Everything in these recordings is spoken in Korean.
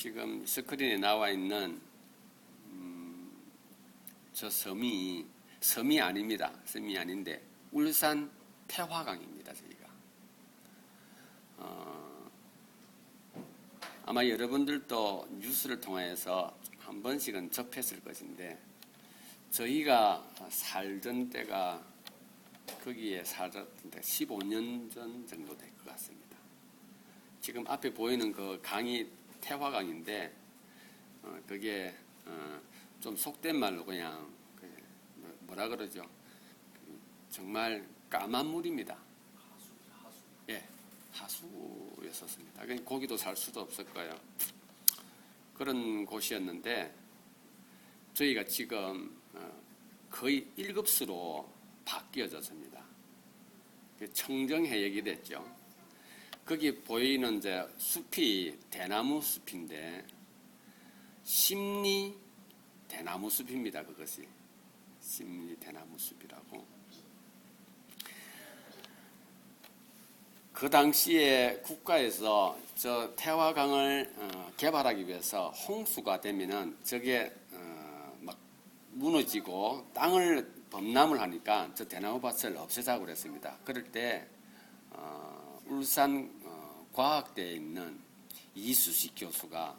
지금 스크린에 나와 있는 저 섬이 아닙니다. 섬이 아닌데 울산 태화강입니다. 저희가 아마 여러분들도 뉴스를 통해서 한 번씩은 접했을 것인데 저희가 살던 때가 거기에 살았던 때 15년 전 정도 될 것 같습니다. 지금 앞에 보이는 그 강이 태화강인데 그게 좀 속된 말로 그냥 뭐라 그러죠? 정말 까만 물입니다. 예, 하수였었습니다. 고기도 살 수도 없을 거예요. 그런 곳이었는데 저희가 지금 거의 1급수로 바뀌어졌습니다. 청정해역이 됐죠. 거기 보이는 이제 숲이 대나무 숲인데 심리 대나무 숲입니다. 그것이 심리 대나무 숲이라고. 그 당시에 국가에서 저 태화강을 개발하기 위해서 홍수가 되면은 저게 막 무너지고 땅을 범람을 하니까 저 대나무 밭을 없애자고 그랬습니다. 그럴 때 울산 과학대에 있는 이수식 교수가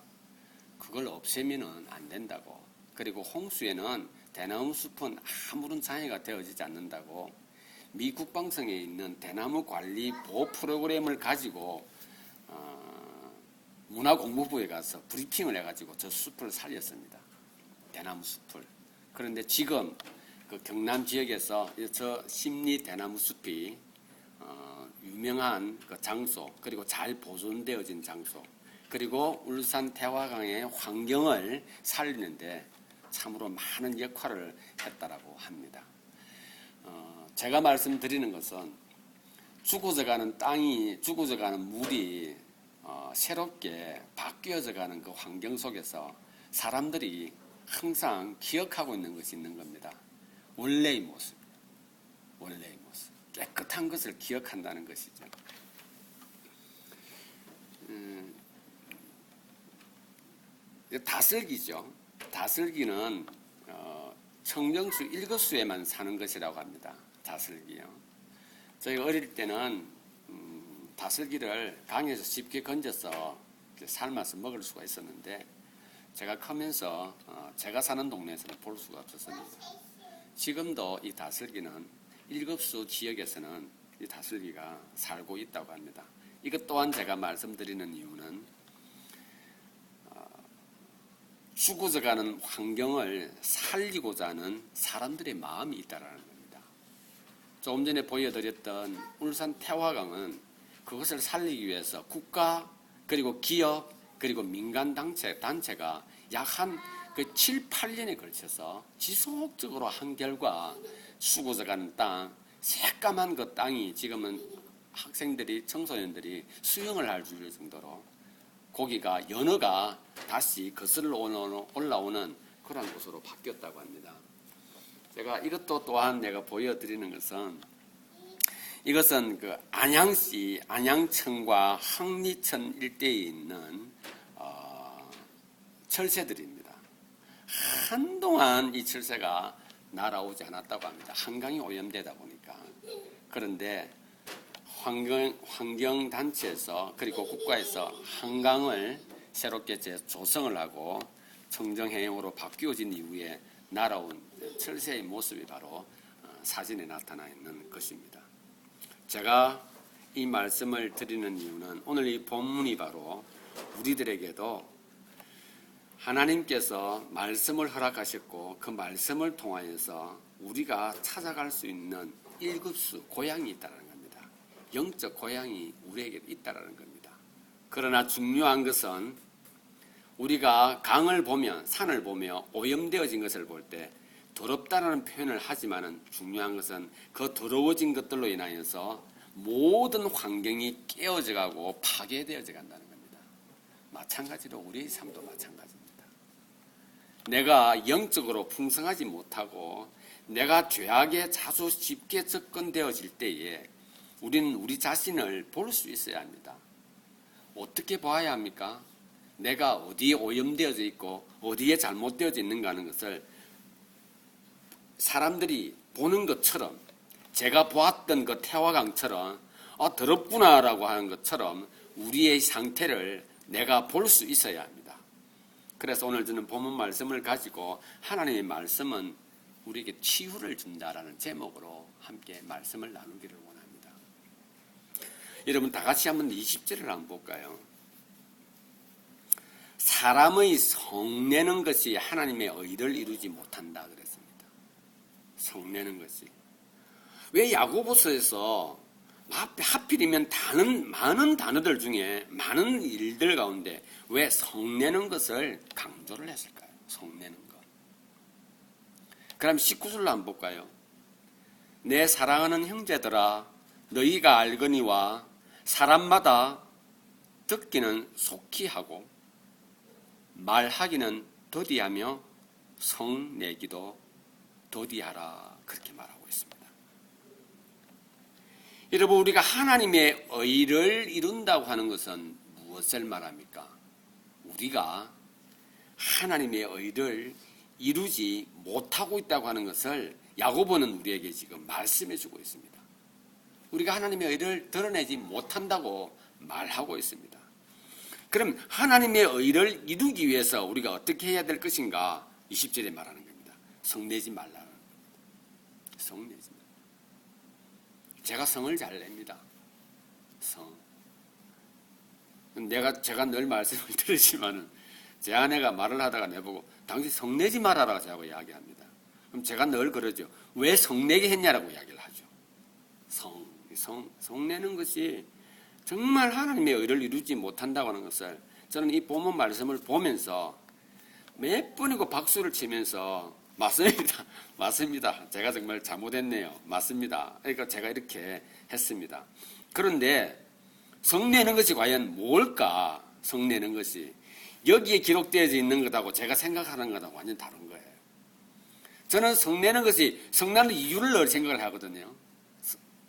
그걸 없애면은 안 된다고. 그리고 홍수에는 대나무 숲은 아무런 장애가 되어지지 않는다고. 미 국방성에 있는 대나무 관리 보호 프로그램을 가지고 문화공무부에 가서 브리핑을 해가지고 저 숲을 살렸습니다. 대나무 숲을. 그런데 지금 그 경남 지역에서 저 심리 대나무 숲이 유명한 그 장소, 그리고 잘 보존되어진 장소, 그리고 울산 태화강의 환경을 살리는데 참으로 많은 역할을 했다라고 합니다. 제가 말씀드리는 것은 죽어져가는 땅이, 죽어져가는 물이 새롭게 바뀌어져가는 그 환경 속에서 사람들이 항상 기억하고 있는 것이 있는 겁니다. 원래의 모습, 원래의 모습, 깨끗한 것을 기억한다는 것이죠. 다슬기죠. 다슬기는 청정수 1급수에만 사는 것이라고 합니다. 다슬기요. 저희가 어릴 때는 다슬기를 강에서 쉽게 건져서 삶아서 먹을 수가 있었는데 제가 크면서 제가 사는 동네에서는 볼 수가 없었습니다. 지금도 이 다슬기는 1급수 지역에서는 이 다슬기가 살고 있다고 합니다. 이것 또한 제가 말씀드리는 이유는 죽어져가는 환경을 살리고자 하는 사람들의 마음이 있다는 겁니다. 조금 전에 보여드렸던 울산 태화강은 그것을 살리기 위해서 국가, 그리고 기업, 그리고 민간 단체가 약 한 7, 8년에 걸쳐서 지속적으로 한 결과 죽어져가는 땅, 새까만 그 땅이 지금은 학생들이, 청소년들이 수영을 할 정도로 고기가, 연어가 다시 거슬러 올라오는 그런 곳으로 바뀌었다고 합니다. 제가 이것도 또한 내가 보여드리는 것은 이것은 그 안양시 안양천과 항리천 일대에 있는 철새들입니다. 한동안 이 철새가 날아오지 않았다고 합니다. 한강이 오염되다 보니까. 그런데 환경단체에서 그리고 국가에서 한강을 새롭게 재조성을 하고 청정해역으로 바뀌어진 이후에 날아온 철새의 모습이 바로 사진에 나타나 있는 것입니다. 제가 이 말씀을 드리는 이유는 오늘 이 본문이 바로 우리들에게도 하나님께서 말씀을 허락하셨고 그 말씀을 통하여서 우리가 찾아갈 수 있는 1급수 고향이 있다는 겁니다. 영적 고향이 우리에게 있다는 겁니다. 그러나 중요한 것은 우리가 강을 보면, 산을 보며 오염되어진 것을 볼 때 더럽다라는 표현을 하지만은 중요한 것은 그 더러워진 것들로 인하여서 모든 환경이 깨어져 가고 파괴되어져 간다는 겁니다. 마찬가지로 우리의 삶도 마찬가지입니다. 내가 영적으로 풍성하지 못하고 내가 죄악에 자주 쉽게 접근되어질 때에 우리는 우리 자신을 볼 수 있어야 합니다. 어떻게 봐야 합니까? 내가 어디에 오염되어져 있고 어디에 잘못되어져 있는가 하는 것을 사람들이 보는 것처럼, 제가 보았던 그 태화강처럼 더럽구나라고 하는 것처럼 우리의 상태를 내가 볼 수 있어야 합니다. 그래서 오늘 저는 본문 말씀을 가지고 하나님의 말씀은 우리에게 치유를 준다라는 제목으로 함께 말씀을 나누기를 원합니다. 여러분 다 같이 한번 20절을 한번 볼까요? 사람의 성내는 것이 하나님의 의를 이루지 못한다 그랬습니다. 성내는 것이. 왜 야고보서에서 하필이면 많은 단어들 중에 많은 일들 가운데 왜 성내는 것을 강조를 했을까요? 성내는 것. 그럼 19절로 한번 볼까요? 내 사랑하는 형제들아 너희가 알거니와 사람마다 듣기는 속히 하고 말하기는 더디하며 성내기도 더디하라 그렇게 말하고 있습니다. 여러분 우리가 하나님의 의를 이룬다고 하는 것은 무엇을 말합니까? 우리가 하나님의 의를 이루지 못하고 있다고 하는 것을 야고보는 우리에게 지금 말씀해 주고 있습니다. 우리가 하나님의 의를 드러내지 못한다고 말하고 있습니다. 그럼 하나님의 의를 이루기 위해서 우리가 어떻게 해야 될 것인가? 20절에 말하는 겁니다. 성내지 말라는 겁니다. 성내지 말라. 제가 성을 잘 냅니다. 제가 늘 말씀을 드리지만은 제 아내가 말을 하다가 내보고 당신 성내지 말아라 자고 이야기합니다. 그럼 제가 늘 그러죠. 왜 성내게 했냐라고 이야기를 하죠. 성내는 것이 정말 하나님의 의를 이루지 못한다고 하는 것을 저는 이 본문 말씀을 보면서 몇 번이고 박수를 치면서 맞습니다. 제가 정말 잘못했네요. 맞습니다. 그러니까 제가 이렇게 했습니다. 그런데 성내는 것이 과연 뭘까? 성내는 것이 여기에 기록되어져 있는 것하고 제가 생각하는 것하고 완전 다른 거예요. 저는 성내는 것이 성나는 이유를 늘 생각을 하거든요.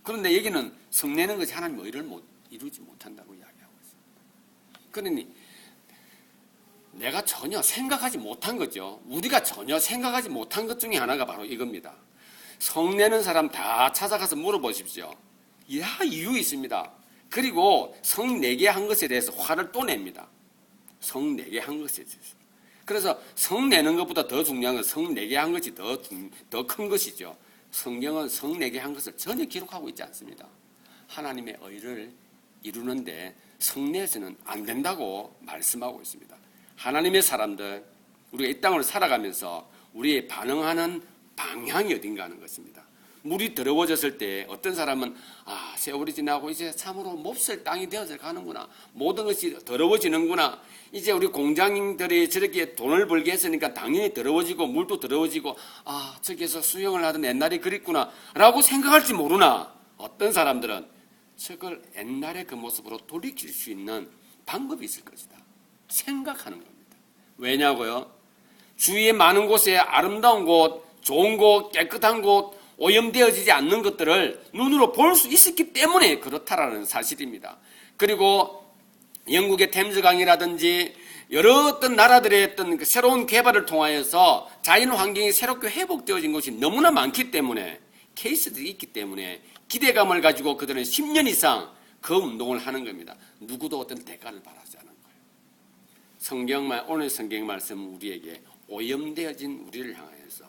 그런데 여기는 성내는 것이 하나님의 의를 이루지 못한다고 이야기하고 있습니다. 그러니 내가 전혀 생각하지 못한 거죠. 우리가 전혀 생각하지 못한 것 중에 하나가 바로 이겁니다. 성내는 사람 다 찾아가서 물어보십시오. 이유 있습니다. 그리고 성내게 한 것에 대해서 화를 또 냅니다. 성내게 한 것에 대해서. 그래서 성내는 것보다 더 중요한 건 성내게 한 것이 더 큰 것이죠. 성경은 성내게 한 것을 전혀 기록하고 있지 않습니다. 하나님의 의를 이루는데 성내에서는 안 된다고 말씀하고 있습니다. 하나님의 사람들, 우리가 이 땅을 살아가면서 우리의 반응하는 방향이 어딘가 하는 것입니다. 물이 더러워졌을 때 어떤 사람은 세월이 지나고 이제 참으로 몹쓸 땅이 되어서 가는구나. 모든 것이 더러워지는구나. 이제 우리 공장들이 저렇게 돈을 벌게 했으니까 당연히 더러워지고 물도 더러워지고 저기에서 수영을 하던 옛날이 그립구나 라고 생각할지 모르나 어떤 사람들은 저걸 옛날의 그 모습으로 돌이킬 수 있는 방법이 있을 것이다. 생각하는 겁니다. 왜냐고요? 주위에 많은 곳에 아름다운 곳, 좋은 곳, 깨끗한 곳, 오염되어지지 않는 것들을 눈으로 볼 수 있었기 때문에 그렇다라는 사실입니다. 그리고 영국의 템즈강이라든지 여러 어떤 나라들의 어떤 새로운 개발을 통하여서 자연 환경이 새롭게 회복되어진 것이 너무나 많기 때문에 케이스들이 있기 때문에 기대감을 가지고 그들은 10년 이상 그 운동을 하는 겁니다. 누구도 어떤 대가를 바라지 않은 거예요. 오늘 성경 말씀은 우리에게 오염되어진 우리를 향하여서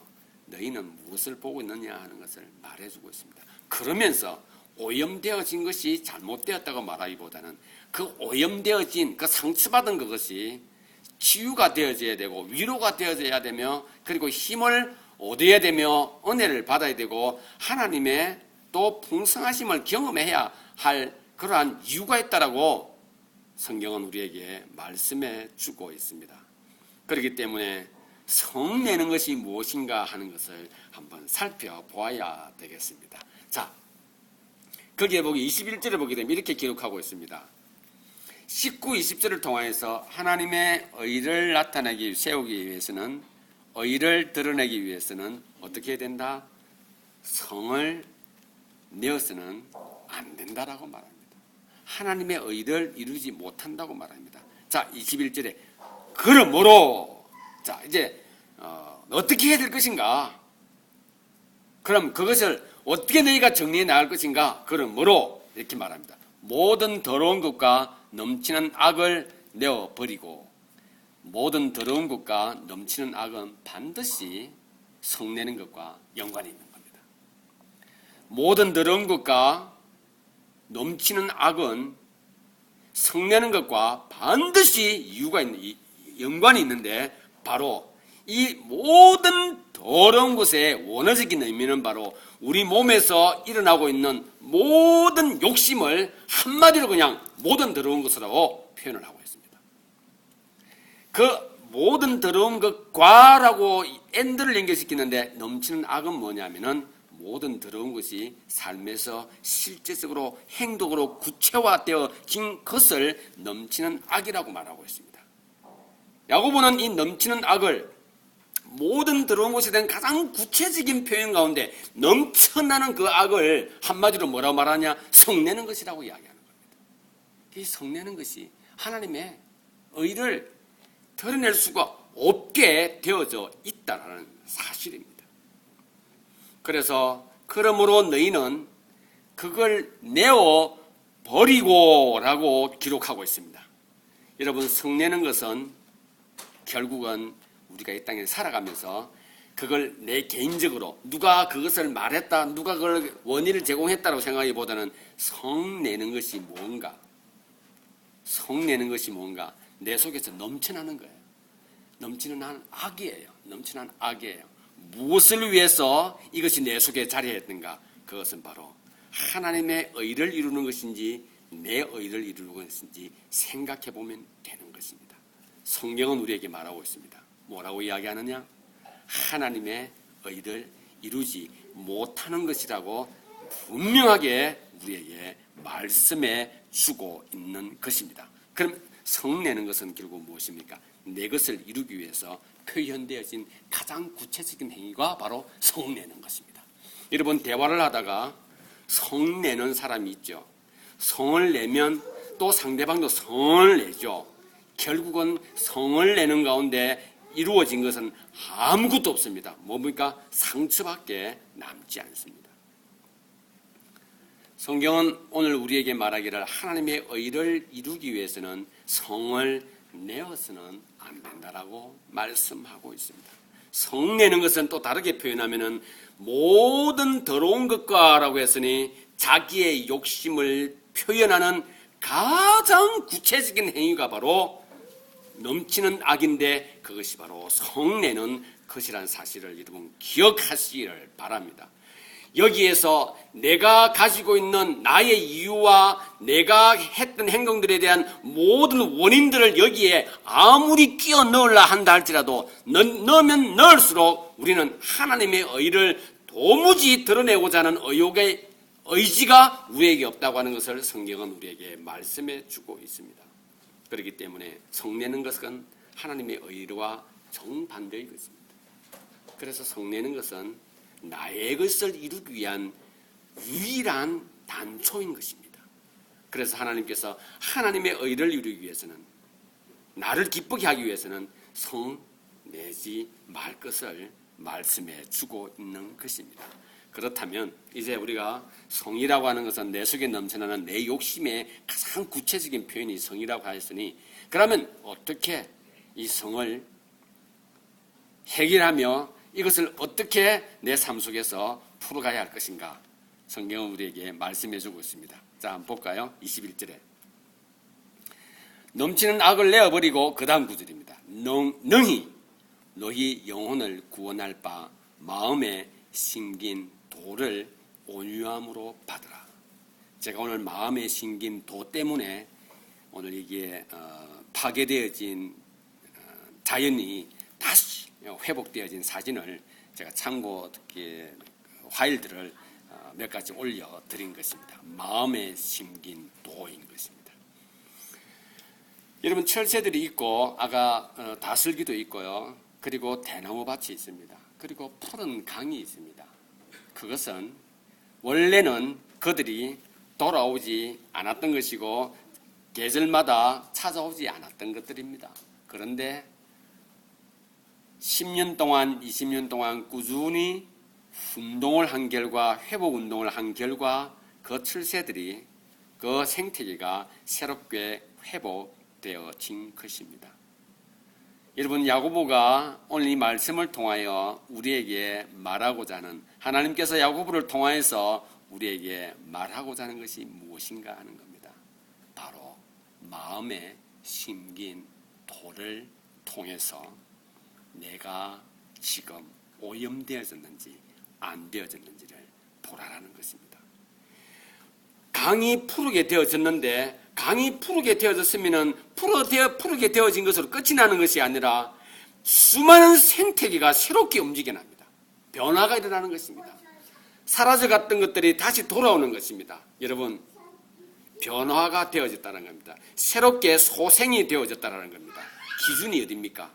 너희는 무엇을 보고 있느냐 하는 것을 말해주고 있습니다. 그러면서 오염되어진 것이 잘못되었다고 말하기보다는 그 오염되어진 그 상처받은 그것이 치유가 되어져야 되고 위로가 되어져야 되며 그리고 힘을 얻어야 되며 은혜를 받아야 되고 하나님의 또 풍성하심을 경험해야 할 그러한 이유가 있다라고 성경은 우리에게 말씀해 주고 있습니다. 그렇기 때문에 성내는 것이 무엇인가 하는 것을 한번 살펴보아야 되겠습니다. 자, 거기에 보기 21절에 보게 되면 이렇게 기록하고 있습니다. 19, 20절을 통하여서 하나님의 의를 나타내기, 세우기 위해서는 의를 드러내기 위해서는 어떻게 해야 된다? 성을 내어서는 안 된다라고 말합니다. 하나님의 의를 이루지 못한다고 말합니다. 자, 21절에 그러므로 자 이제 어떻게 해야 될 것인가? 그럼 그것을 어떻게 너희가 정리해 나갈 것인가? 그러므로 이렇게 말합니다. 모든 더러운 것과 넘치는 악을 내어버리고 모든 더러운 것과 넘치는 악은 반드시 성내는 것과 연관이 있는 겁니다. 모든 더러운 것과 넘치는 악은 성내는 것과 반드시 이유가 있는, 연관이 있는데 바로 이 모든 더러운 것의 원어적인 의미는 바로 우리 몸에서 일어나고 있는 모든 욕심을 한마디로 그냥 모든 더러운 것이라고 표현을 하고 있습니다. 그 모든 더러운 것과 라고 엔드를 연결시키는데 넘치는 악은 뭐냐면은 모든 더러운 것이 삶에서 실제적으로 행동으로 구체화되어진 것을 넘치는 악이라고 말하고 있습니다. 야고보는 이 넘치는 악을 모든 더러운 것에 대한 가장 구체적인 표현 가운데 넘쳐나는 그 악을 한마디로 뭐라고 말하냐? 성내는 것이라고 이야기하는 겁니다. 이 성내는 것이 하나님의 의를 드러낼 수가 없게 되어져 있다는 사실입니다. 그래서 그러므로 너희는 그걸 내어 버리고라고 기록하고 있습니다. 여러분, 성내는 것은 결국은 우리가 이 땅에 살아가면서 그걸 내 개인적으로 누가 그것을 말했다, 누가 그걸 원인을 제공했다고 생각하기보다는 성내는 것이 뭔가, 성내는 것이 뭔가 내 속에서 넘쳐나는 거예요. 넘치는 악이에요. 넘치는 악이에요. 무엇을 위해서 이것이 내 속에 자리했는가? 그것은 바로 하나님의 의를 이루는 것인지 내 의를 이루는 것인지 생각해 보면 되는 것입니다. 성경은 우리에게 말하고 있습니다. 뭐라고 이야기하느냐? 하나님의 의를 이루지 못하는 것이라고 분명하게 우리에게 말씀해 주고 있는 것입니다. 그럼 성내는 것은 결국 무엇입니까? 내 것을 이루기 위해서 표현되어진 가장 구체적인 행위가 바로 성내는 것입니다. 여러분, 대화를 하다가 성내는 사람이 있죠. 성을 내면 또 상대방도 성을 내죠. 결국은 성을 내는 가운데 이루어진 것은 아무것도 없습니다. 뭡니까? 상처밖에 남지 않습니다. 성경은 오늘 우리에게 말하기를 하나님의 의를 이루기 위해서는 성을 내어서는 안 된다라고 말씀하고 있습니다. 성내는 것은 또 다르게 표현하면은 모든 더러운 것과라고 했으니 자기의 욕심을 표현하는 가장 구체적인 행위가 바로 넘치는 악인데 그것이 바로 성내는 것이라는 사실을 여러분 기억하시기를 바랍니다. 여기에서 내가 가지고 있는 나의 이유와 내가 했던 행동들에 대한 모든 원인들을 여기에 아무리 끼워 넣으려 한다 할지라도 넣으면 넣을수록 우리는 하나님의 의를 도무지 드러내고자 하는 의욕의 의지가 우리에게 없다고 하는 것을 성경은 우리에게 말씀해 주고 있습니다. 그렇기 때문에 성내는 것은 하나님의 의와 정반대의 것입니다. 그래서 성내는 것은 나의 것을 이루기 위한 유일한 단초인 것입니다. 그래서 하나님께서 하나님의 의를 이루기 위해서는 나를 기쁘게 하기 위해서는 성내지 말 것을 말씀해 주고 있는 것입니다. 그렇다면 이제 우리가 성이라고 하는 것은 내 속에 넘쳐나는 내 욕심의 가장 구체적인 표현이 성이라고 하였으니 그러면 어떻게 이 성을 해결하며 이것을 어떻게 내 삶 속에서 풀어가야 할 것인가? 성경은 우리에게 말씀해 주고 있습니다. 자, 한번 볼까요? 21절에 넘치는 악을 내어버리고 그 다음 구절입니다. 능히 너희 영혼을 구원할 바 마음에 심긴 도를 온유함으로 받으라. 제가 오늘 마음에 심긴 도 때문에 오늘 이게 파괴되어진 자연이 다시 회복되어진 사진을 제가 참고 파일들을 몇 가지 올려드린 것입니다. 마음에 심긴 도인 것입니다. 여러분, 철새들이 있고 아까 다슬기도 있고요. 그리고 대나무 밭이 있습니다. 그리고 푸른 강이 있습니다. 그것은 원래는 그들이 돌아오지 않았던 것이고 계절마다 찾아오지 않았던 것들입니다. 그런데 10년 동안 20년 동안 꾸준히 운동을 한 결과 회복 운동을 한 결과 그 철새들이 그 생태계가 새롭게 회복되어진 것입니다. 여러분 야고보가 오늘 이 말씀을 통하여 우리에게 말하고자 하는 하나님께서 야고보를 통하여서 우리에게 말하고자 하는 것이 무엇인가 하는 겁니다. 바로 마음에 심긴 돌을 통해서 내가 지금 오염되어졌는지 안 되어졌는지를 보라라는 것입니다. 강이 푸르게 되어졌는데 강이 푸르게 되어졌으면 푸르게 되어진 것으로 끝이 나는 것이 아니라 수많은 생태계가 새롭게 움직여 납니다. 변화가 일어나는 것입니다. 사라져갔던 것들이 다시 돌아오는 것입니다. 여러분, 변화가 되어졌다는 겁니다. 새롭게 소생이 되어졌다는 겁니다. 기준이 어디입니까?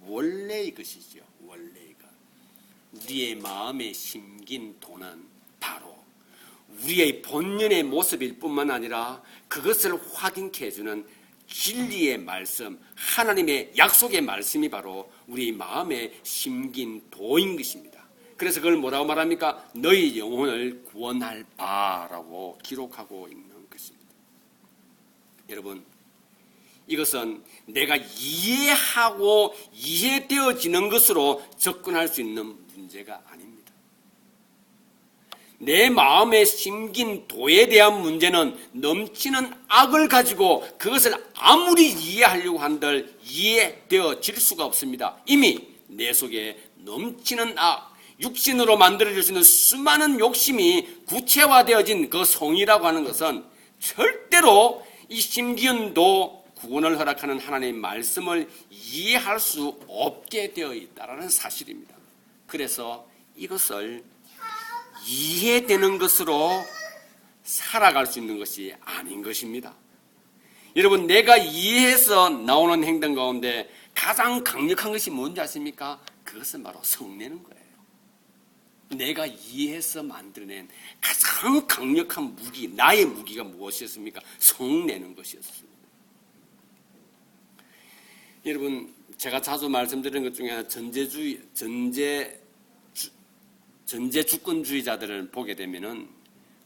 원래의 것이죠. 원래의 것. 우리의 마음에 심긴 도는 바로 우리의 본연의 모습일 뿐만 아니라 그것을 확인케 해주는 진리의 말씀, 하나님의 약속의 말씀이 바로 우리 마음에 심긴 도인 것입니다. 그래서 그걸 뭐라고 말합니까? 너희 영혼을 구원할 바라고 기록하고 있는 것입니다. 여러분, 이것은 내가 이해하고 이해되어지는 것으로 접근할 수 있는 문제가 아닙니다. 내 마음에 심긴 도에 대한 문제는 넘치는 악을 가지고 그것을 아무리 이해하려고 한들 이해되어질 수가 없습니다. 이미 내 속에 넘치는 악, 육신으로 만들어질 수 있는 수많은 욕심이 구체화되어진 그 성이라고 하는 것은 절대로 이 심기은 도 구원을 허락하는 하나님의 말씀을 이해할 수 없게 되어 있다는 사실입니다. 그래서 이것을 이해되는 것으로 살아갈 수 있는 것이 아닌 것입니다. 여러분, 내가 이해해서 나오는 행동 가운데 가장 강력한 것이 뭔지 아십니까? 그것은 바로 성내는 거예요. 내가 이해해서 만들어낸 가장 강력한 무기, 나의 무기가 무엇이었습니까? 성내는 것이었습니다. 여러분, 제가 자주 말씀드리는 것 중에 하나, 전제주권주의자들을 보게 되면은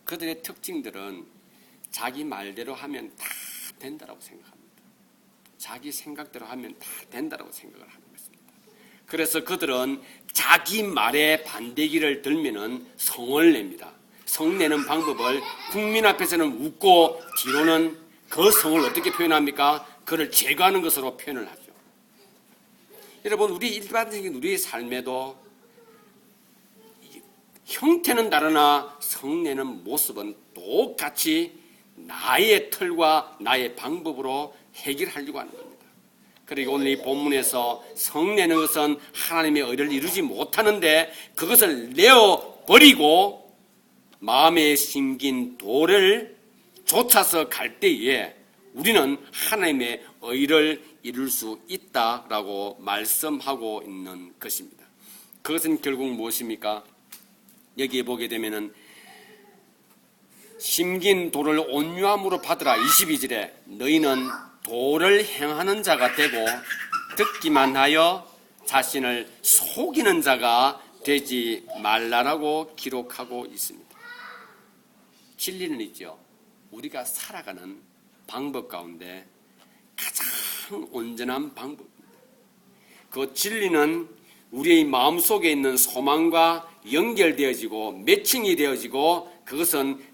그들의 특징들은 자기 말대로 하면 다 된다라고 생각합니다. 자기 생각대로 하면 다 된다라고 생각을 하는 것입니다. 그래서 그들은 자기 말에 반대기를 들면은 성을 냅니다. 성내는 방법을 국민 앞에서는 웃고 뒤로는 그 성을 어떻게 표현합니까? 그를 제거하는 것으로 표현을 하죠. 여러분, 우리 일반적인 우리의 삶에도 형태는 다르나 성내는 모습은 똑같이 나의 틀과 나의 방법으로 해결하려고 하는 겁니다. 그리고 오늘 이 본문에서 성내는 것은 하나님의 의를 이루지 못하는데 그것을 내어버리고 마음에 심긴 돌을 쫓아서 갈 때에 우리는 하나님의 의를 이룰 수 있다라고 말씀하고 있는 것입니다. 그것은 결국 무엇입니까? 여기에 보게 되면은 심긴 돌을 온유함으로 받으라. 22절에 너희는 도를 행하는 자가 되고 듣기만 하여 자신을 속이는 자가 되지 말라라고 기록하고 있습니다. 진리는 있죠. 우리가 살아가는 방법 가운데 가장 온전한 방법입니다. 그 진리는 우리의 마음속에 있는 소망과 연결되어지고 매칭이 되어지고 그것은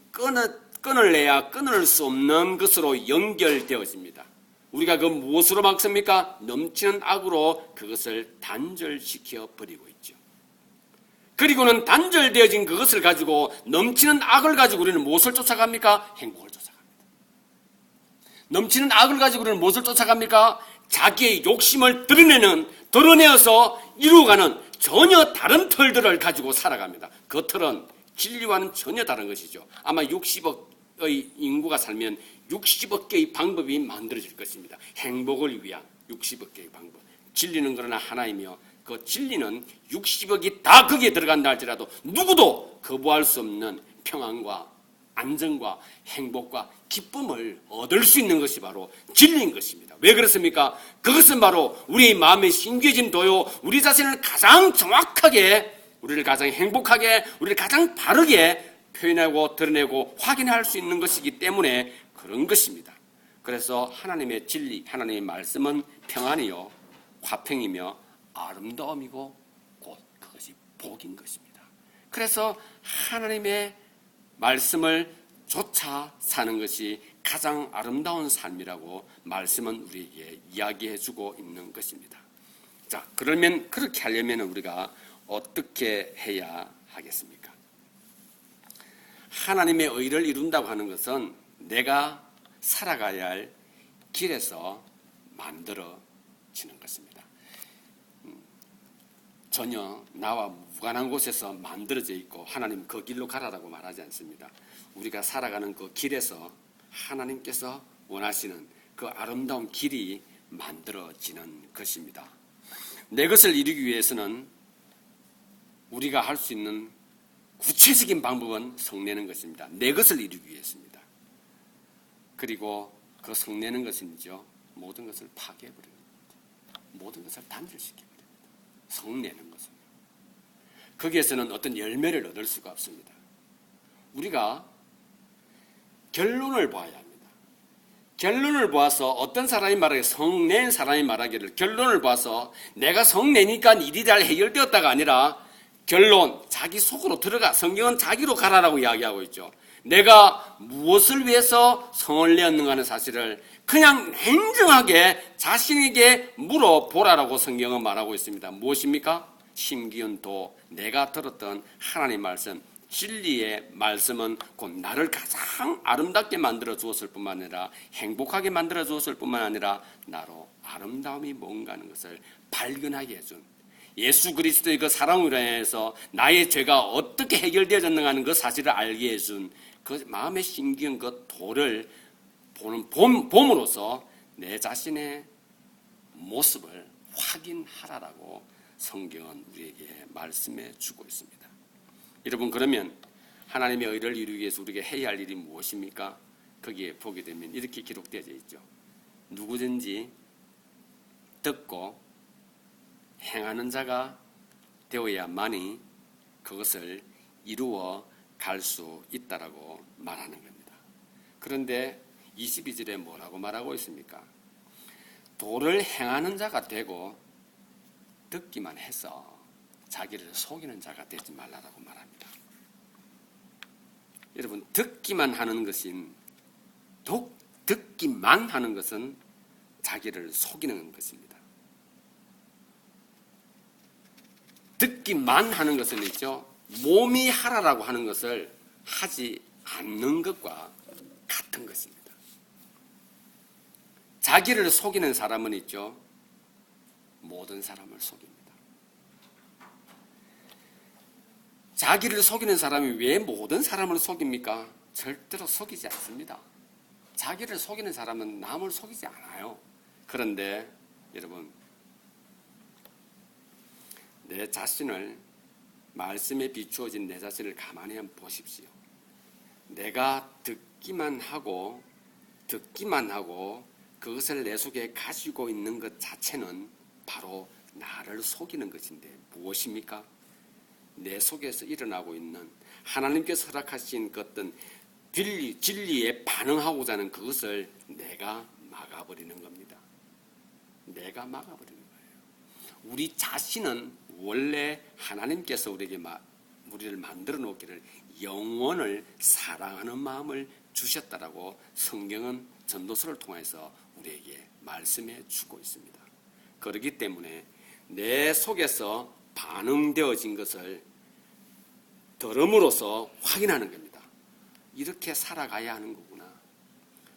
끊을래야 끊을 수 없는 것으로 연결되어집니다. 우리가 그 무엇으로 막습니까? 넘치는 악으로 그것을 단절시켜 버리고 있죠. 그리고는 단절되어진 그것을 가지고 넘치는 악을 가지고 우리는 무엇을 쫓아갑니까? 행복을 쫓아갑니다. 넘치는 악을 가지고 우리는 무엇을 쫓아갑니까? 자기의 욕심을 드러내어서 이루어가는 전혀 다른 틀들을 가지고 살아갑니다. 그 틀은 진리와는 전혀 다른 것이죠. 아마 60억의 인구가 살면 60억 개의 방법이 만들어질 것입니다. 행복을 위한 60억 개의 방법. 진리는 그러나 하나이며 그 진리는 60억이 다 거기에 들어간다 할지라도 누구도 거부할 수 없는 평안과 안정과 행복과 기쁨을 얻을 수 있는 것이 바로 진리인 것입니다. 왜 그렇습니까? 그것은 바로 우리 마음에 심겨진 도요, 우리 자신을 가장 정확하게, 우리를 가장 행복하게, 우리를 가장 바르게 표현하고 드러내고 확인할 수 있는 것이기 때문에 그런 것입니다. 그래서 하나님의 진리, 하나님의 말씀은 평안이요, 화평이며 아름다움이고 곧 그것이 복인 것입니다. 그래서 하나님의 말씀을 쫓아 사는 것이 가장 아름다운 삶이라고 말씀은 우리에게 이야기해 주고 있는 것입니다. 자, 그러면 그렇게 하려면 우리가 어떻게 해야 하겠습니까? 하나님의 의를 이룬다고 하는 것은 내가 살아가야 할 길에서 만들어지는 것입니다. 전혀 나와 무관한 곳에서 만들어져 있고 하나님 그 길로 가라라고 말하지 않습니다. 우리가 살아가는 그 길에서 하나님께서 원하시는 그 아름다운 길이 만들어지는 것입니다. 내 것을 이루기 위해서는 우리가 할 수 있는 구체적인 방법은 성내는 것입니다. 내 것을 이루기 위해서입니다. 그리고 그 성내는 것은요, 모든 것을 파괴해버립니다. 모든 것을 단절시켜버립니다. 성내는 것은. 거기에서는 어떤 열매를 얻을 수가 없습니다. 우리가 결론을 봐야 합니다. 결론을 보아서 어떤 사람이 말하기를, 성낸 사람이 말하기를, 결론을 봐서 내가 성내니까 일이 잘 해결되었다가 아니라 결론, 자기 속으로 들어가. 성경은 자기로 가라라고 이야기하고 있죠. 내가 무엇을 위해서 성을 내었는가 하는 사실을 그냥 냉정하게 자신에게 물어보라라고 성경은 말하고 있습니다. 무엇입니까? 심기운 도, 내가 들었던 하나님의 말씀, 진리의 말씀은 곧 나를 가장 아름답게 만들어 주었을 뿐만 아니라 행복하게 만들어 주었을 뿐만 아니라 나로 아름다움이 뭔가 하는 것을 발견하게 해준, 예수 그리스도의 그 사랑으로 인해서 나의 죄가 어떻게 해결되어졌는가 하는 그 사실을 알게 해준 그 마음에 심기운 그 도를 봄으로써 내 자신의 모습을 확인하라라고 성경은 우리에게 말씀해 주고 있습니다. 여러분, 그러면 하나님의 의를 이루기 위해서 우리가 해야 할 일이 무엇입니까? 거기에 보게 되면 이렇게 기록되어 있죠. 누구든지 듣고 행하는 자가 되어야만이 그것을 이루어 갈 수 있다라고 말하는 겁니다. 그런데 22절에 뭐라고 말하고 있습니까? 도를 행하는 자가 되고 듣기만 해서 자기를 속이는 자가 되지 말라라고 말합니다. 여러분, 듣기만 하는 것은 자기를 속이는 것입니다. 듣기만 하는 것은 있죠. 몸이 하라라고 하는 것을 하지 않는 것과 같은 것입니다. 자기를 속이는 사람은 있죠. 모든 사람을 속입니다. 자기를 속이는 사람이 왜 모든 사람을 속입니까? 절대로 속이지 않습니다. 자기를 속이는 사람은 남을 속이지 않아요. 그런데 여러분, 내 자신을, 말씀에 비추어진 내 자신을 가만히 한번 보십시오. 내가 듣기만 하고 그것을 내 속에 가지고 있는 것 자체는 바로 나를 속이는 것인데 무엇입니까? 내 속에서 일어나고 있는 하나님께서 허락하신 그 어떤 진리에 반응하고자 하는 그것을 내가 막아버리는 겁니다. 내가 막아버리는 거예요. 우리 자신은 원래 하나님께서 우리를 만들어 놓기를 영원을 사랑하는 마음을 주셨다라고 성경은 전도서를 통해서 우리에게 말씀해 주고 있습니다. 그렇기 때문에 내 속에서 반응되어진 것을 들음으로써 확인하는 겁니다. 이렇게 살아가야 하는 거구나.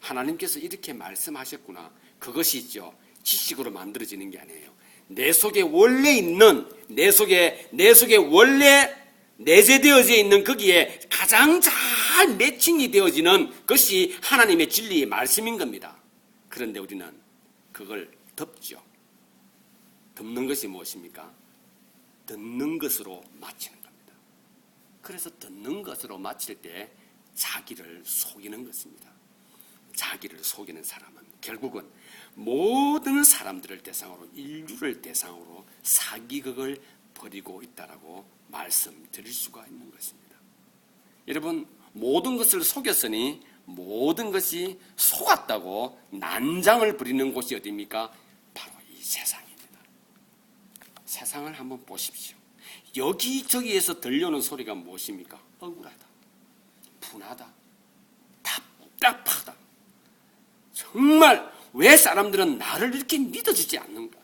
하나님께서 이렇게 말씀하셨구나. 그것이 있죠. 지식으로 만들어지는 게 아니에요. 내 속에 원래 있는, 내 속에 원래 내재되어져 있는 거기에 가장 잘 매칭이 되어지는 것이 하나님의 진리의 말씀인 겁니다. 그런데 우리는 그걸 덮죠. 덮는 것이 무엇입니까? 듣는 것으로 마치는 겁니다. 그래서 듣는 것으로 마칠 때 자기를 속이는 것입니다. 자기를 속이는 사람은 결국은 모든 사람들을 대상으로, 인류를 대상으로 사기극을 벌이고 있다라고 말씀드릴 수가 있는 것입니다. 여러분, 모든 것을 속였으니 모든 것이 속았다고 난장을 부리는 곳이 어디입니까? 바로 이 세상입니다. 세상을 한번 보십시오. 여기저기에서 들려오는 소리가 무엇입니까? 억울하다, 분하다, 답답하다. 정말 왜 사람들은 나를 이렇게 믿어주지 않는가?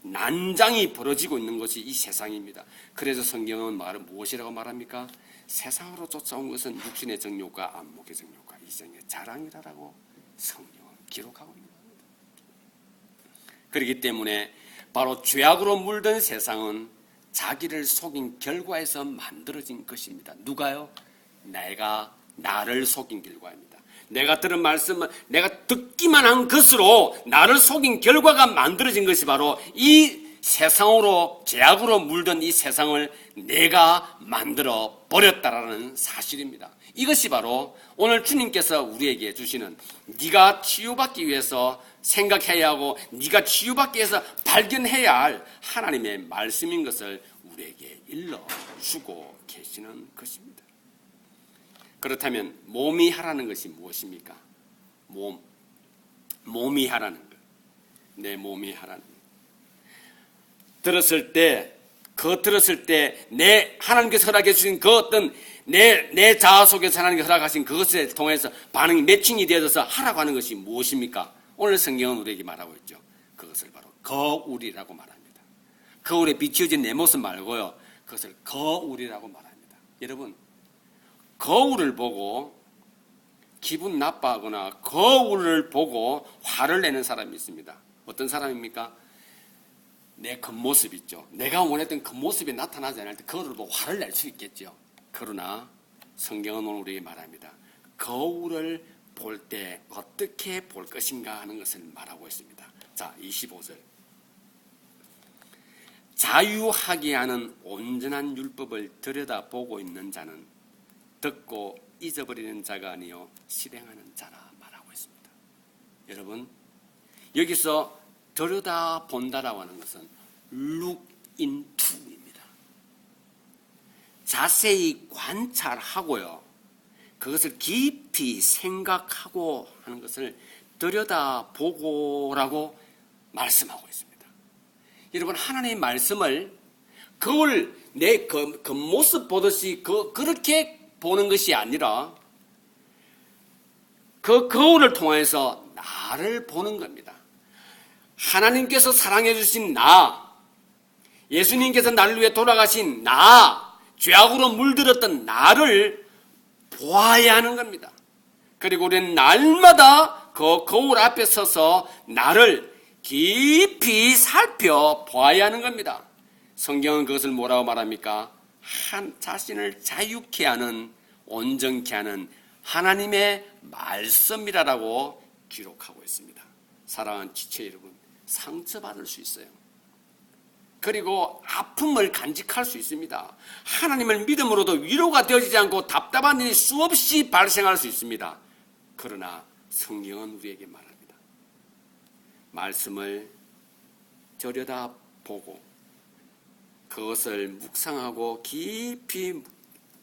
난장이 벌어지고 있는 것이 이 세상입니다. 그래서 성경은 무엇이라고 말합니까? 세상으로 쫓아온 것은 육신의 정욕과 안목의 정욕과 이성의 자랑이라고 성경은 기록하고 있는 겁니다. 그렇기 때문에 바로 죄악으로 물든 세상은 자기를 속인 결과에서 만들어진 것입니다. 누가요? 내가 나를 속인 결과입니다. 내가 들은 말씀은 내가 듣기만 한 것으로 나를 속인 결과가 만들어진 것이 바로 이 세상으로, 죄악으로 물든 이 세상을 내가 만들어 버렸다라는 사실입니다. 이것이 바로 오늘 주님께서 우리에게 주시는, 네가 치유받기 위해서 생각해야 하고 네가 치유받기 위해서 발견해야 할 하나님의 말씀인 것을 우리에게 일러주고 계시는 것입니다. 그렇다면 몸이 하라는 것이 무엇입니까? 몸이 하라는 것. 내 몸이 하라는 것. 들었을 때 내 하나님께서 허락해 주신 그 어떤 내 자아 속에서 하나님께서 허락하신 그것에 통해서 반응이 매칭이 되어져서 하라고 하는 것이 무엇입니까? 오늘 성경은 우리에게 말하고 있죠. 그것을 바로 거울이라고 말합니다. 거울에 비추어진 내 모습 말고요. 그것을 거울이라고 말합니다. 여러분, 거울을 보고 기분 나빠하거나 거울을 보고 화를 내는 사람이 있습니다. 어떤 사람입니까? 내 겉모습 있죠. 내가 원했던 겉모습이 나타나지 않을 때 거울을 보고 화를 낼 수 있겠죠. 그러나 성경은 오늘 우리에게 말합니다. 거울을 볼 때 어떻게 볼 것인가 하는 것을 말하고 있습니다. 자, 25절. 자유하게 하는 온전한 율법을 들여다보고 있는 자는 듣고 잊어버리는 자가 아니요 실행하는 자라 말하고 있습니다. 여러분, 여기서 들여다본다라고 하는 것은 look into입니다. 자세히 관찰하고요, 그것을 깊이 생각하고 하는 것을 들여다보고라고 말씀하고 있습니다. 여러분, 하나님의 말씀을 거울, 내 겉모습 보듯이 그렇게 보는 것이 아니라 그 거울을 통해서 나를 보는 겁니다. 하나님께서 사랑해 주신 나, 예수님께서 나를 위해 돌아가신 나, 죄악으로 물들었던 나를 보아야 하는 겁니다. 그리고 우리는 날마다 그 거울 앞에 서서 나를 깊이 살펴보아야 하는 겁니다. 성경은 그것을 뭐라고 말합니까? 자신을 자유케 하는, 온전케 하는 하나님의 말씀이라고 기록하고 있습니다. 사랑하는 지체 여러분, 상처받을 수 있어요. 그리고 아픔을 간직할 수 있습니다. 하나님을 믿음으로도 위로가 되어지지 않고 답답한 일이 수없이 발생할 수 있습니다. 그러나 성경은 우리에게 말합니다. 말씀을 들여다보고 그것을 묵상하고 깊이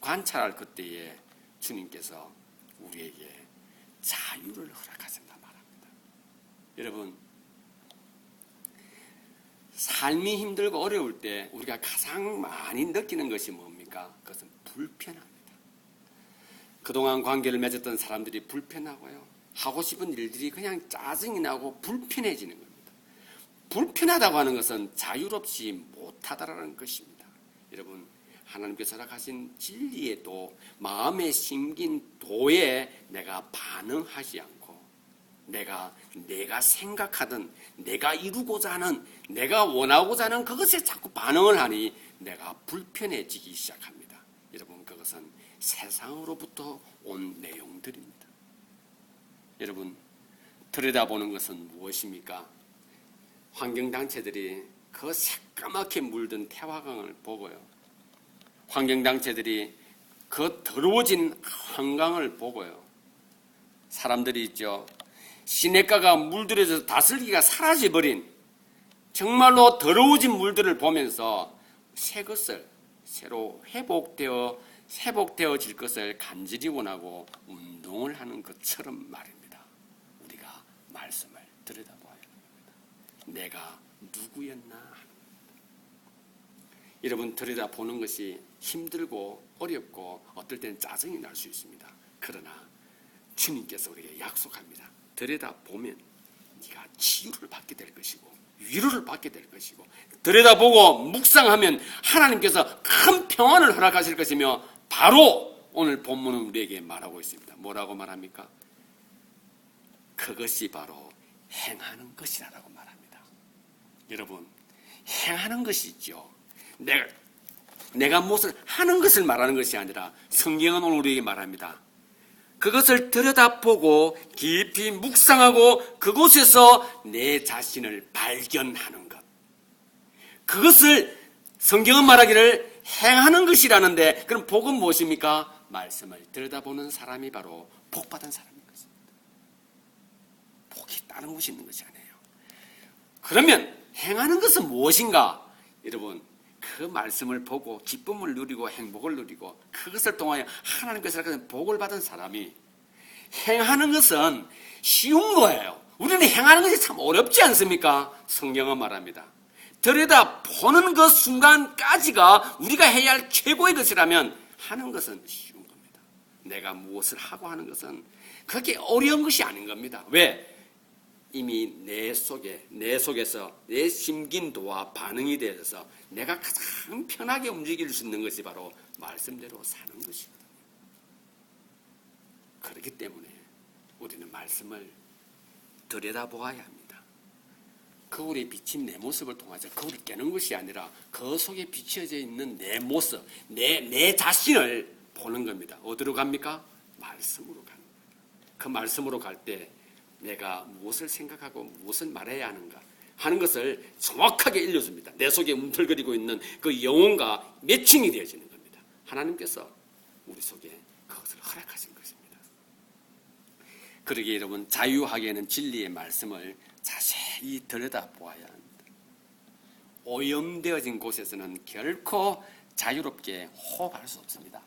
관찰할 그때에 주님께서 우리에게 자유를 허락하신다 말합니다. 여러분, 삶이 힘들고 어려울 때 우리가 가장 많이 느끼는 것이 뭡니까? 그것은 불편합니다. 그동안 관계를 맺었던 사람들이 불편하고요, 하고 싶은 일들이 그냥 짜증이 나고 불편해지는 겁니다. 불편하다고 하는 것은 자유롭지 못하다라는 것입니다. 여러분, 하나님께서 허락하신 진리의 도, 마음에 심긴 도에 내가 반응하지 않고 내가 생각하던, 내가 이루고자 하는, 내가 원하고자 하는 그것에 자꾸 반응을 하니 내가 불편해지기 시작합니다. 여러분, 그것은 세상으로부터 온 내용들입니다. 여러분, 들여다보는 것은 무엇입니까? 환경단체들이 그 새까맣게 물든 태화강을 보고요, 환경단체들이 그 더러워진 한강을 보고요. 사람들이 있죠. 시냇가가 물들여서 다슬기가 사라져버린 정말로 더러워진 물들을 보면서 새 것을 새로 회복되어질 것을 간절히 원하고 운동을 하는 것처럼 말입니다. 우리가 말씀을 들여다봐야 합니다. 내가 누구였나? 여러분, 들여다보는 것이 힘들고 어렵고 어떨 때는 짜증이 날 수 있습니다. 그러나 주님께서 우리에게 약속합니다. 들여다보면 네가 치유를 받게 될 것이고 위로를 받게 될 것이고 들여다보고 묵상하면 하나님께서 큰 평안을 허락하실 것이며 바로 오늘 본문은 우리에게 말하고 있습니다. 뭐라고 말합니까? 그것이 바로 행하는 것이라고 말합니다. 여러분, 행하는 것이 있죠. 내가 무엇을 하는 것을 말하는 것이 아니라 성경은 오늘 우리에게 말합니다. 그것을 들여다보고 깊이 묵상하고 그곳에서 내 자신을 발견하는 것. 그것을 성경은 말하기를 행하는 것이라는데, 그럼 복은 무엇입니까? 말씀을 들여다보는 사람이 바로 복받은 사람인 것입니다. 복이 다른 곳이 있는 것이 아니에요. 그러면 행하는 것은 무엇인가? 여러분, 그 말씀을 보고 기쁨을 누리고 행복을 누리고 그것을 통하여 하나님께서 복을 받은 사람이 행하는 것은 쉬운 거예요. 우리는 행하는 것이 참 어렵지 않습니까? 성경은 말합니다. 들여다보는 그 순간까지가 우리가 해야 할 최고의 것이라면 하는 것은 쉬운 겁니다. 내가 무엇을 하고 하는 것은 그렇게 어려운 것이 아닌 겁니다. 왜? 이미 내 속에서 내 심긴도와 반응이 되어서 내가 가장 편하게 움직일 수 있는 것이 바로 말씀대로 사는 것이거든요. 그렇기 때문에 우리는 말씀을 들여다보아야 합니다. 거울에 비친 내 모습을 통해서 거울을 깨는 것이 아니라 그 속에 비춰져 있는 내 모습, 내 자신을 보는 겁니다. 어디로 갑니까? 말씀으로 갑니다. 그 말씀으로 갈 때 내가 무엇을 생각하고 무엇을 말해야 하는가 하는 것을 정확하게 일러줍니다. 내 속에 움틀거리고 있는 그 영혼과 매칭이 되어지는 겁니다. 하나님께서 우리 속에 그것을 허락하신 것입니다. 그러기에 여러분, 자유하게는 진리의 말씀을 자세히 들여다보아야 합니다. 오염되어진 곳에서는 결코 자유롭게 호흡할 수 없습니다.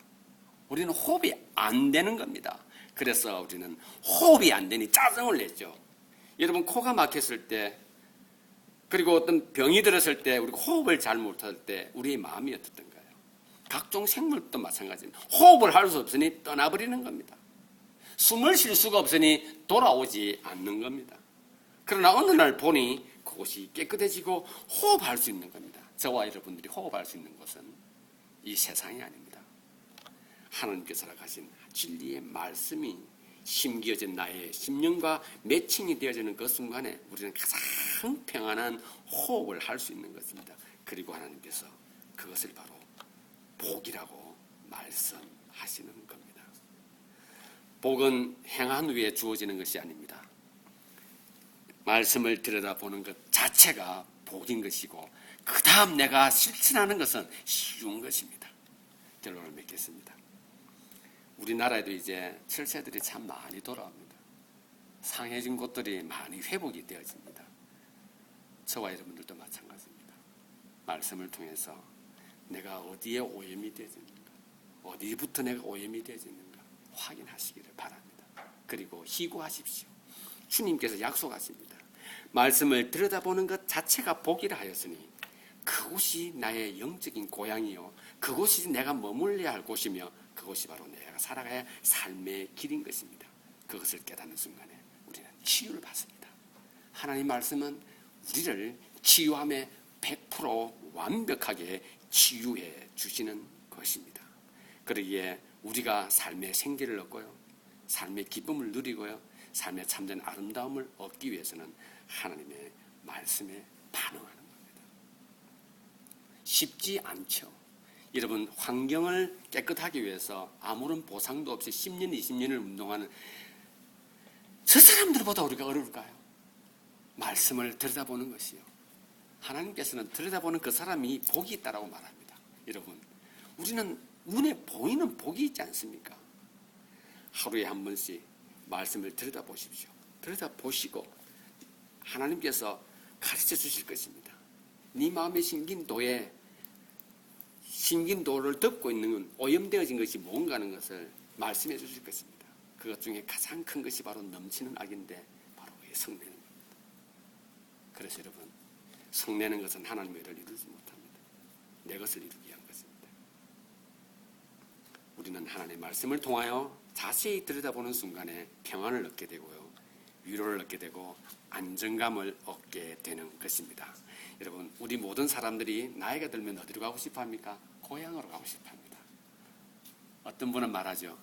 우리는 호흡이 안 되는 겁니다. 그래서 우리는 호흡이 안 되니 짜증을 냈죠. 여러분, 코가 막혔을 때, 그리고 어떤 병이 들었을 때, 우리가 호흡을 잘 못할 때 우리의 마음이 어떻던가요? 각종 생물도 마찬가지입니다. 호흡을 할 수 없으니 떠나버리는 겁니다. 숨을 쉴 수가 없으니 돌아오지 않는 겁니다. 그러나 어느 날 보니 그곳이 깨끗해지고 호흡할 수 있는 겁니다. 저와 여러분들이 호흡할 수 있는 곳은 이 세상이 아닙니다. 하나님께서 허락하신 진리의 말씀이 심겨진 나의 심령과 매칭이 되어지는 그 순간에 우리는 가장 평안한 호흡을 할 수 있는 것입니다. 그리고 하나님께서 그것을 바로 복이라고 말씀하시는 겁니다. 복은 행한 후에 주어지는 것이 아닙니다. 말씀을 들여다보는 것 자체가 복인 것이고 그 다음 내가 실천하는 것은 쉬운 것입니다. 결론을 맺겠습니다. 우리나라에도 이제 철새들이 참 많이 돌아옵니다. 상해진 곳들이 많이 회복이 되어집니다. 저와 여러분들도 마찬가지입니다. 말씀을 통해서 내가 어디에 오염이 되어지는가, 어디부터 내가 오염이 되어지는가 확인하시기를 바랍니다. 그리고 희구하십시오. 주님께서 약속하십니다. 말씀을 들여다보는 것 자체가 복이라 하였으니 그곳이 나의 영적인 고향이요, 그곳이 내가 머물러야 할 곳이며 그것이 바로 내가 살아가야 할 삶의 길인 것입니다. 그것을 깨닫는 순간에 우리는 치유를 받습니다. 하나님 말씀은 우리를 치유함에 100% 완벽하게 치유해 주시는 것입니다. 그러기에 우리가 삶의 생기를 얻고요, 삶의 기쁨을 누리고요, 삶의 참된 아름다움을 얻기 위해서는 하나님의 말씀에 반응하는 겁니다. 쉽지 않죠. 여러분, 환경을 깨끗하기 위해서 아무런 보상도 없이 10년, 20년을 운동하는 저 사람들보다 우리가 어려울까요? 말씀을 들여다보는 것이요. 하나님께서는 들여다보는 그 사람이 복이 있다라고 말합니다. 여러분, 우리는 눈에 보이는 복이 있지 않습니까? 하루에 한 번씩 말씀을 들여다보십시오. 들여다보시고 하나님께서 가르쳐 주실 것입니다. 네 마음의 신긴도를 덮고 있는 건 오염되어진 것이 뭔가 하는 것을 말씀해 주실 것입니다. 그것 중에 가장 큰 것이 바로 넘치는 악인데 바로 성내는 겁니다. 그래서 여러분, 성내는 것은 하나님의 의를 이루지 못합니다. 내 것을 이루기 위한 것입니다. 우리는 하나님의 말씀을 통하여 자세히 들여다보는 순간에 평안을 얻게 되고요, 위로를 얻게 되고 안정감을 얻게 되는 것입니다. 여러분, 우리 모든 사람들이 나이가 들면 어디로 가고 싶어 합니까? 고향으로 가고 싶어 합니다. 어떤 분은 말하죠.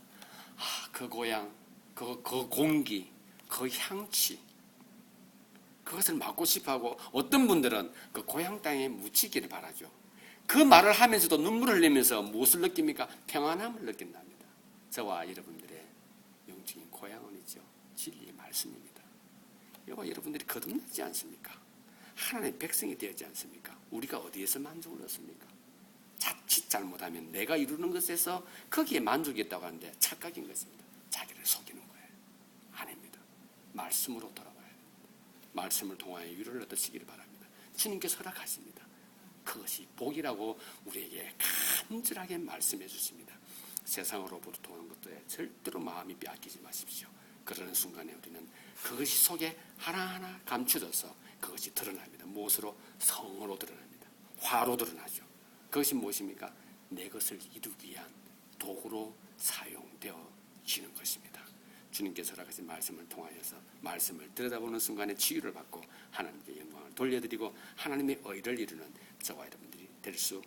그 고향, 그 공기, 그 향취, 그것을 맡고 싶어 하고, 어떤 분들은 그 고향 땅에 묻히기를 바라죠. 그 말을 하면서도 눈물을 흘리면서 무엇을 느낍니까? 평안함을 느낀답니다. 저와 여러분들의 영적인 고향은 있죠. 진리의 말씀입니다. 이거 여러분들이 거듭나지 않습니까? 하나님의 백성이 되었지 않습니까? 우리가 어디에서 만족을 얻습니까? 자칫 잘못하면 내가 이루는 것에서 거기에 만족이 있다고 하는데 착각인 것입니다. 자기를 속이는 거예요. 아닙니다. 말씀으로 돌아와야 됩니다. 말씀을 통하여 위로를 얻으시기를 바랍니다. 주님께서 허락하십니다. 그것이 복이라고 우리에게 간절하게 말씀해 주십니다. 세상으로부터 오는 것들에 절대로 마음이 빼앗기지 마십시오. 그러는 순간에 우리는 그것이 속에 하나하나 감춰져서 그것이 드러납니다. 무엇으로? 성으로 드러납니다. 화로 드러나죠. 그것이 무엇입니까? 내 것을 이루기 위한 도구로 사용되어지는 것입니다. 주님께서 허락하신 말씀을 통하여서 말씀을 들여다보는 순간에 치유를 받고 하나님께 영광을 돌려드리고 하나님의 의를 이루는 저와 여러분들이 될 수